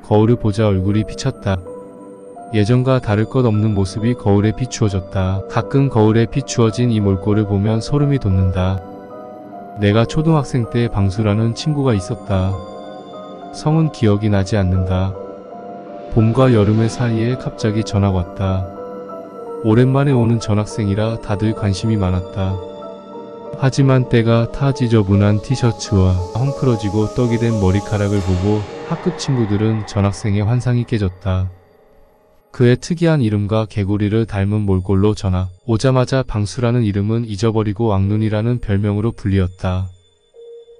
거울을 보자 얼굴이 비쳤다. 예전과 다를 것 없는 모습이 거울에 비추어졌다. 가끔 거울에 비추어진 이 몰골을 보면 소름이 돋는다. 내가 초등학생 때 방수라는 친구가 있었다. 성은 기억이 나지 않는다. 봄과 여름의 사이에 갑자기 전화가 왔다. 오랜만에 오는 전학생이라 다들 관심이 많았다. 하지만 때가 타 지저분한 티셔츠와 헝클어지고 떡이 된 머리카락을 보고 학급 친구들은 전학생의 환상이 깨졌다. 그의 특이한 이름과 개구리를 닮은 몰골로 전학 오자마자 방수라는 이름은 잊어버리고 왕눈이라는 별명으로 불리었다.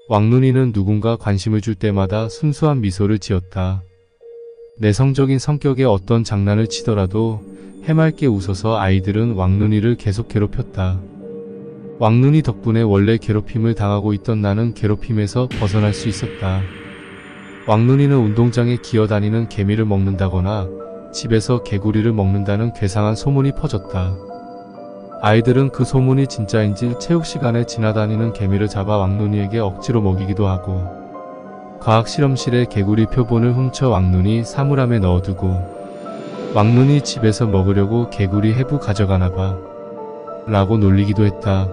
왕눈이는 누군가 관심을 줄 때마다 순수한 미소를 지었다. 내성적인 성격의 어떤 장난을 치더라도 해맑게 웃어서 아이들은 왕눈이를 계속 괴롭혔다. 왕눈이 덕분에 원래 괴롭힘을 당하고 있던 나는 괴롭힘에서 벗어날 수 있었다. 왕눈이는 운동장에 기어다니는 개미를 먹는다거나 집에서 개구리를 먹는다는 괴상한 소문이 퍼졌다. 아이들은 그 소문이 진짜인지 체육 시간에 지나다니는 개미를 잡아 왕눈이에게 억지로 먹이기도 하고, 과학 실험실에 개구리 표본을 훔쳐 왕눈이 사물함에 넣어두고 왕눈이 집에서 먹으려고 개구리 해부 가져가나봐 라고 놀리기도 했다.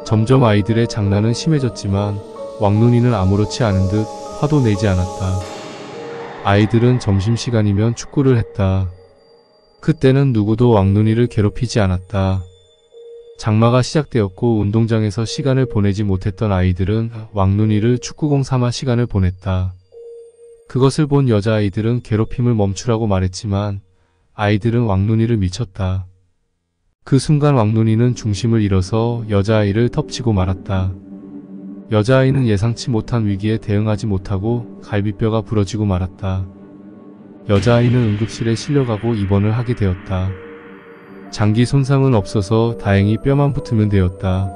점점 아이들의 장난은 심해졌지만 왕눈이는 아무렇지 않은 듯 화도 내지 않았다. 아이들은 점심시간이면 축구를 했다. 그때는 누구도 왕눈이를 괴롭히지 않았다. 장마가 시작되었고 운동장에서 시간을 보내지 못했던 아이들은 왕눈이를 축구공 삼아 시간을 보냈다. 그것을 본 여자아이들은 괴롭힘을 멈추라고 말했지만 아이들은 왕눈이를 미쳤다. 그 순간 왕눈이는 중심을 잃어서 여자아이를 덮치고 말았다. 여자아이는 예상치 못한 위기에 대응하지 못하고 갈비뼈가 부러지고 말았다. 여자아이는 응급실에 실려가고 입원을 하게 되었다. 장기 손상은 없어서 다행히 뼈만 붙으면 되었다.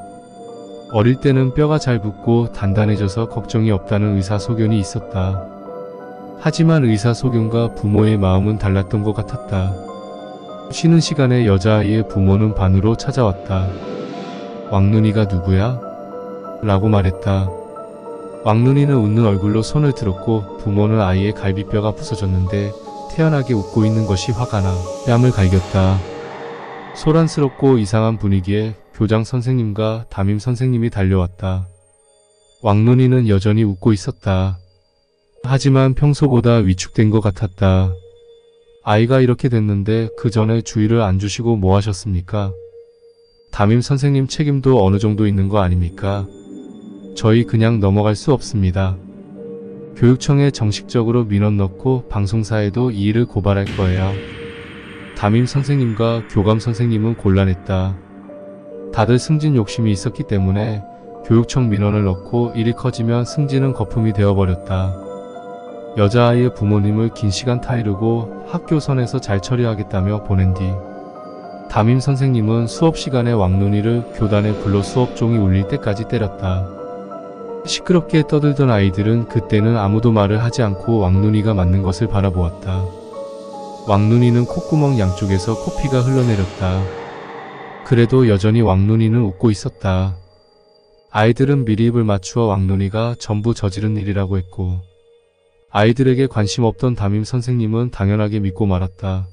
어릴 때는 뼈가 잘 붙고 단단해져서 걱정이 없다는 의사소견이 있었다. 하지만 의사소견과 부모의 마음은 달랐던 것 같았다. 쉬는 시간에 여자아이의 부모는 반으로 찾아왔다. 왕눈이가 누구야? 라고 말했다. 왕눈이는 웃는 얼굴로 손을 들었고 부모는 아이의 갈비뼈가 부서졌는데 태연하게 웃고 있는 것이 화가 나 뺨을 갈겼다. 소란스럽고 이상한 분위기에 교장 선생님과 담임 선생님이 달려왔다. 왕눈이는 여전히 웃고 있었다. 하지만 평소보다 위축된 것 같았다. 아이가 이렇게 됐는데 그 전에 주의를 안 주시고 뭐 하셨습니까? 담임 선생님 책임도 어느 정도 있는 거 아닙니까? 저희 그냥 넘어갈 수 없습니다. 교육청에 정식적으로 민원 넣고 방송사에도 이 일을 고발할 거예요. 담임 선생님과 교감 선생님은 곤란했다. 다들 승진 욕심이 있었기 때문에 교육청 민원을 넣고 일이 커지면 승진은 거품이 되어버렸다. 여자아이의 부모님을 긴 시간 타이르고 학교선에서 잘 처리하겠다며 보낸 뒤 담임 선생님은 수업 시간에 왕눈이를 교단에 불러 수업 종이 울릴 때까지 때렸다. 시끄럽게 떠들던 아이들은 그때는 아무도 말을 하지 않고 왕눈이가 맞는 것을 바라보았다. 왕눈이는 콧구멍 양쪽에서 코피가 흘러내렸다. 그래도 여전히 왕눈이는 웃고 있었다. 아이들은 미리 입을 맞추어 왕눈이가 전부 저지른 일이라고 했고, 아이들에게 관심 없던 담임 선생님은 당연하게 믿고 말았다.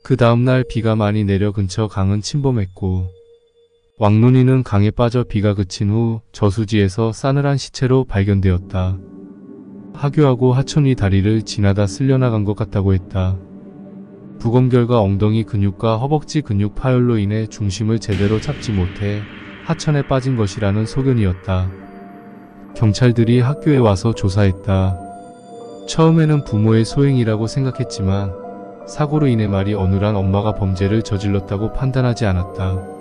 그 다음날 비가 많이 내려 근처 강은 침범했고, 왕눈이는 강에 빠져 비가 그친 후 저수지에서 싸늘한 시체로 발견되었다. 하교하고 하천 위 다리를 지나다 쓸려나간 것 같다고 했다. 부검결과 엉덩이 근육과 허벅지 근육 파열로 인해 중심을 제대로 잡지 못해 하천에 빠진 것이라는 소견이었다. 경찰들이 학교에 와서 조사했다. 처음에는 부모의 소행이라고 생각했지만 사고로 인해 말이 어눌한 엄마가 범죄를 저질렀다고 판단하지 않았다.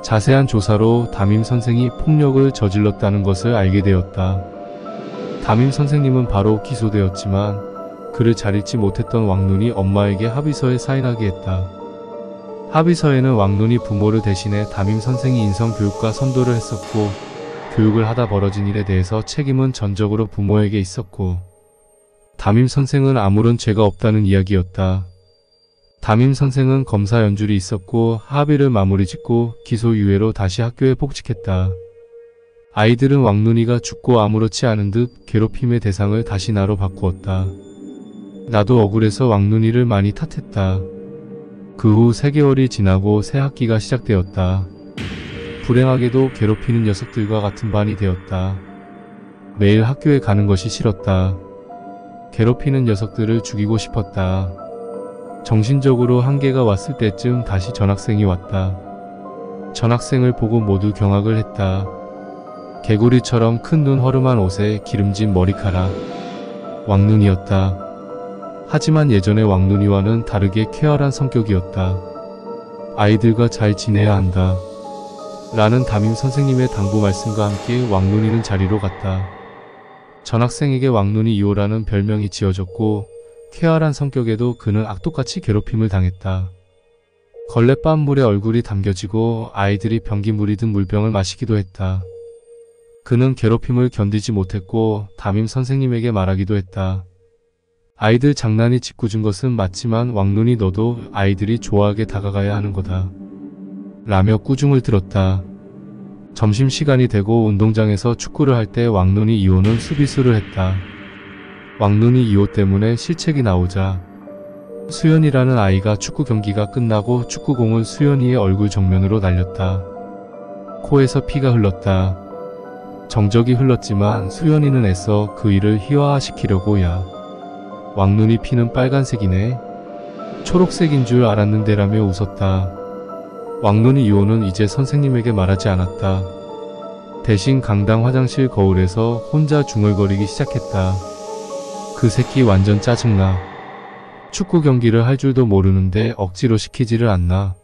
자세한 조사로 담임 선생이 폭력을 저질렀다는 것을 알게 되었다. 담임 선생님은 바로 기소되었지만 그를 잘 읽지 못했던 왕눈이 엄마에게 합의서에 사인하게 했다. 합의서에는 왕눈이 부모를 대신해 담임 선생이 인성교육과 선도를 했었고 교육을 하다 벌어진 일에 대해서 책임은 전적으로 부모에게 있었고 담임 선생은 아무런 죄가 없다는 이야기였다. 담임 선생은 검사 연줄이 있었고 합의를 마무리 짓고 기소유예로 다시 학교에 복직했다. 아이들은 왕눈이가 죽고 아무렇지 않은 듯 괴롭힘의 대상을 다시 나로 바꾸었다. 나도 억울해서 왕눈이를 많이 탓했다. 그 후 3개월이 지나고 새 학기가 시작되었다. 불행하게도 괴롭히는 녀석들과 같은 반이 되었다. 매일 학교에 가는 것이 싫었다. 괴롭히는 녀석들을 죽이고 싶었다. 정신적으로 한계가 왔을 때쯤 다시 전학생이 왔다. 전학생을 보고 모두 경악을 했다. 개구리처럼 큰 눈, 허름한 옷에 기름진 머리카락. 왕눈이었다. 하지만 예전의 왕눈이와는 다르게 쾌활한 성격이었다. 아이들과 잘 지내야 한다. 라는 담임 선생님의 당부 말씀과 함께 왕눈이는 자리로 갔다. 전학생에게 왕눈이 2호라는 별명이 지어졌고 쾌활한 성격에도 그는 악독같이 괴롭힘을 당했다. 걸레밥 물에 얼굴이 담겨지고 아이들이 변기 물이든 물병을 마시기도 했다. 그는 괴롭힘을 견디지 못했고 담임 선생님에게 말하기도 했다. 아이들 장난이 짓궂은 것은 맞지만 왕눈이 너도 아이들이 좋아하게 다가가야 하는 거다. 라며 꾸중을 들었다. 점심시간이 되고 운동장에서 축구를 할 때 왕눈이 2호는 수비수를 했다. 왕눈이 2호 때문에 실책이 나오자 수연이라는 아이가 축구 경기가 끝나고 축구공을 수연이의 얼굴 정면으로 날렸다. 코에서 피가 흘렀다. 정적이 흘렀지만 수연이는 애써 그 일을 희화화시키려고 야. 왕눈이 피는 빨간색이네. 초록색인 줄 알았는데 라며 웃었다. 왕눈이 2호는 이제 선생님에게 말하지 않았다. 대신 강당 화장실 거울에서 혼자 중얼거리기 시작했다. 그 새끼 완전 짜증나. 축구 경기를 할 줄도 모르는데 억지로 시키지를 않나.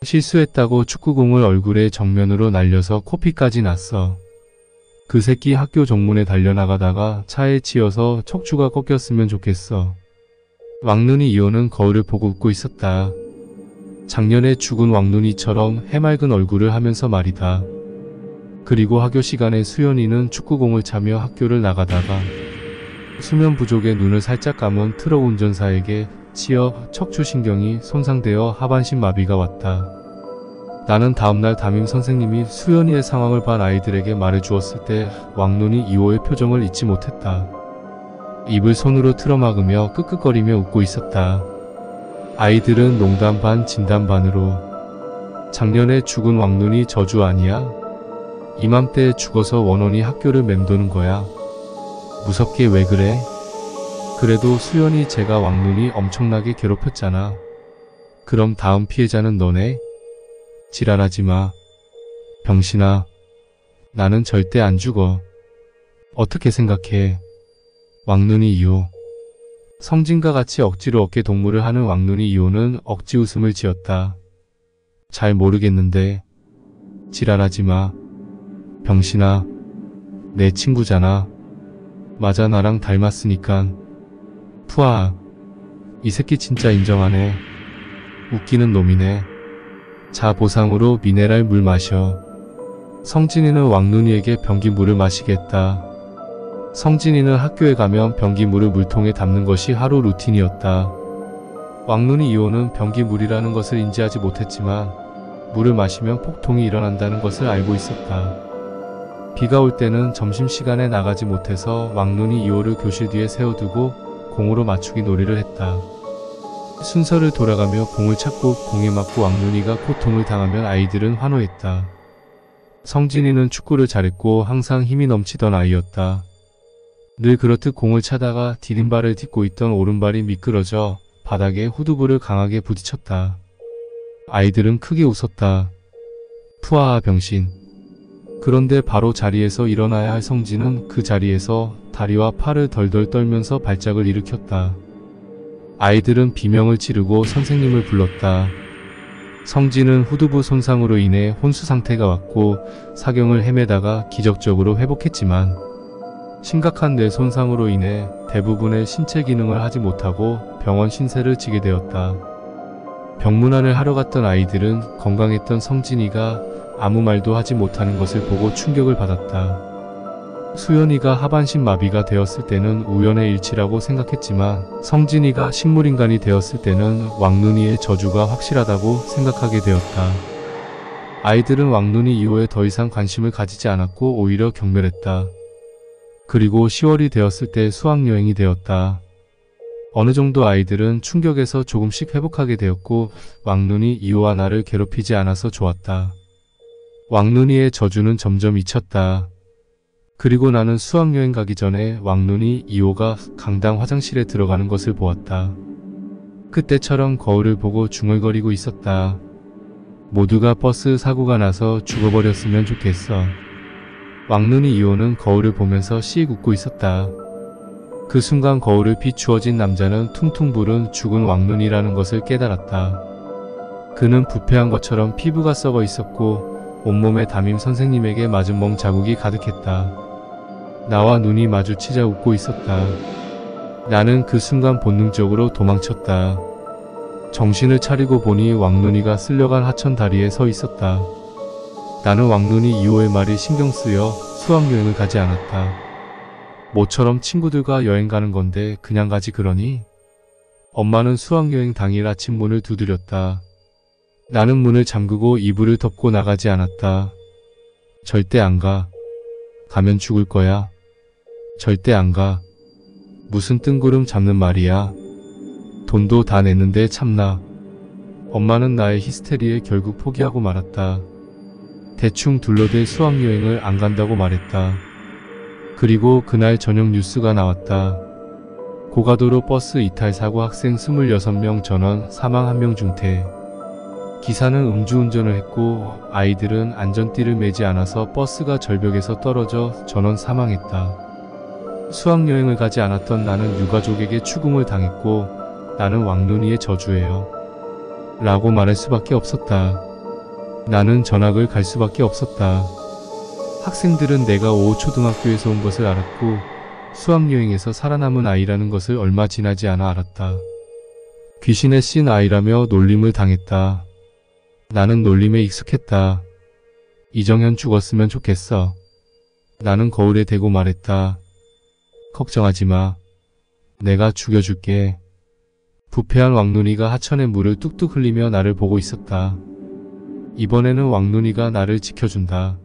실수했다고 축구공을 얼굴에 정면으로 날려서 코피까지 났어. 그 새끼 학교 정문에 달려나가다가 차에 치여서 척추가 꺾였으면 좋겠어. 왕눈이 2호는 거울을 보고 웃고 있었다. 작년에 죽은 왕눈이처럼 해맑은 얼굴을 하면서 말이다. 그리고 학교 시간에 수연이는 축구공을 차며 학교를 나가다가 수면 부족에 눈을 살짝 감은 트럭 운전사에게 치여 척추신경이 손상되어 하반신 마비가 왔다. 나는 다음날 담임 선생님이 수연이의 상황을 반 아이들에게 말해주었을 때 왕눈이 2호의 표정을 잊지 못했다. 입을 손으로 틀어막으며 끄끄거리며 웃고 있었다. 아이들은 농담 반 진담 반으로 작년에 죽은 왕눈이 저주 아니야? 이맘때에 죽어서 원원이 학교를 맴도는 거야. 무섭게 왜 그래? 그래도 수연이 제가 왕눈이 엄청나게 괴롭혔잖아. 그럼 다음 피해자는 너네? 지랄하지마. 병신아. 나는 절대 안 죽어. 어떻게 생각해? 왕눈이 2호. 성진과 같이 억지로 어깨 동무를 하는 왕눈이 2호는 억지 웃음을 지었다. 잘 모르겠는데. 지랄하지마. 병신아. 내 친구잖아. 맞아, 나랑 닮았으니깐. 푸아. 이 새끼 진짜 인정하네. 웃기는 놈이네. 자, 보상으로 미네랄 물 마셔. 성진이는 왕눈이에게 변기 물을 마시겠다. 성진이는 학교에 가면 변기 물을 물통에 담는 것이 하루 루틴이었다. 왕눈이 2호는 변기 물이라는 것을 인지하지 못했지만 물을 마시면 폭통이 일어난다는 것을 알고 있었다. 비가 올 때는 점심시간에 나가지 못해서 왕눈이 2호를 교실 뒤에 세워두고 공으로 맞추기 놀이를 했다. 순서를 돌아가며 공을 찾고 공에 맞고 왕눈이가 고통을 당하면 아이들은 환호했다. 성진이는 축구를 잘했고 항상 힘이 넘치던 아이였다. 늘 그렇듯 공을 차다가 디딤발을 딛고 있던 오른발이 미끄러져 바닥에 후두부를 강하게 부딪혔다. 아이들은 크게 웃었다. 푸아하 병신. 그런데 바로 자리에서 일어나야 할 성진은 그 자리에서 다리와 팔을 덜덜 떨면서 발작을 일으켰다. 아이들은 비명을 지르고 선생님을 불렀다. 성진은 후두부 손상으로 인해 혼수 상태가 왔고 사경을 헤매다가 기적적으로 회복했지만 심각한 뇌 손상으로 인해 대부분의 신체 기능을 하지 못하고 병원 신세를 지게 되었다. 병문안을 하러 갔던 아이들은 건강했던 성진이가 아무 말도 하지 못하는 것을 보고 충격을 받았다. 수연이가 하반신 마비가 되었을 때는 우연의 일치라고 생각했지만 성진이가 식물인간이 되었을 때는 왕눈이의 저주가 확실하다고 생각하게 되었다. 아이들은 왕눈이 2호에 더 이상 관심을 가지지 않았고 오히려 경멸했다. 그리고 10월이 되었을 때 수학여행이 되었다. 어느 정도 아이들은 충격에서 조금씩 회복하게 되었고 왕눈이 이호와 나를 괴롭히지 않아서 좋았다. 왕눈이의 저주는 점점 잊혔다. 그리고 나는 수학여행 가기 전에 왕눈이 이호가 강당 화장실에 들어가는 것을 보았다. 그때처럼 거울을 보고 중얼거리고 있었다. 모두가 버스 사고가 나서 죽어버렸으면 좋겠어. 왕눈이 이호는 거울을 보면서 씩 웃고 있었다. 그 순간 거울을 비추어진 남자는 퉁퉁 부른 죽은 왕눈이라는 것을 깨달았다. 그는 부패한 것처럼 피부가 썩어 있었고 온몸에 담임 선생님에게 맞은 멍 자국이 가득했다. 나와 눈이 마주치자 웃고 있었다. 나는 그 순간 본능적으로 도망쳤다. 정신을 차리고 보니 왕눈이가 쓸려간 하천 다리에 서 있었다. 나는 왕눈이 이호의 말이 신경 쓰여 수학여행을 가지 않았다. 모처럼 친구들과 여행 가는 건데 그냥 가지 그러니? 엄마는 수학여행 당일 아침 문을 두드렸다. 나는 문을 잠그고 이불을 덮고 나가지 않았다. 절대 안 가. 가면 죽을 거야. 절대 안 가. 무슨 뜬구름 잡는 말이야. 돈도 다 냈는데 참나. 엄마는 나의 히스테리에 결국 포기하고 말았다. 대충 둘러댈 수학여행을 안 간다고 말했다. 그리고 그날 저녁 뉴스가 나왔다. 고가도로 버스 이탈 사고 학생 26명 전원 사망 1명 중태. 기사는 음주운전을 했고 아이들은 안전띠를 매지 않아서 버스가 절벽에서 떨어져 전원 사망했다. 수학여행을 가지 않았던 나는 유가족에게 추궁을 당했고 나는 왕눈이의 저주예요. 라고 말할 수밖에 없었다. 나는 전학을 갈 수밖에 없었다. 학생들은 내가 오초등학교에서 온 것을 알았고 수학여행에서 살아남은 아이라는 것을 얼마 지나지 않아 알았다. 귀신에 씌인 아이라며 놀림을 당했다. 나는 놀림에 익숙했다. 이정현 죽었으면 좋겠어. 나는 거울에 대고 말했다. 걱정하지 마. 내가 죽여줄게. 부패한 왕눈이가 하천에 물을 뚝뚝 흘리며 나를 보고 있었다. 이번에는 왕눈이가 나를 지켜준다.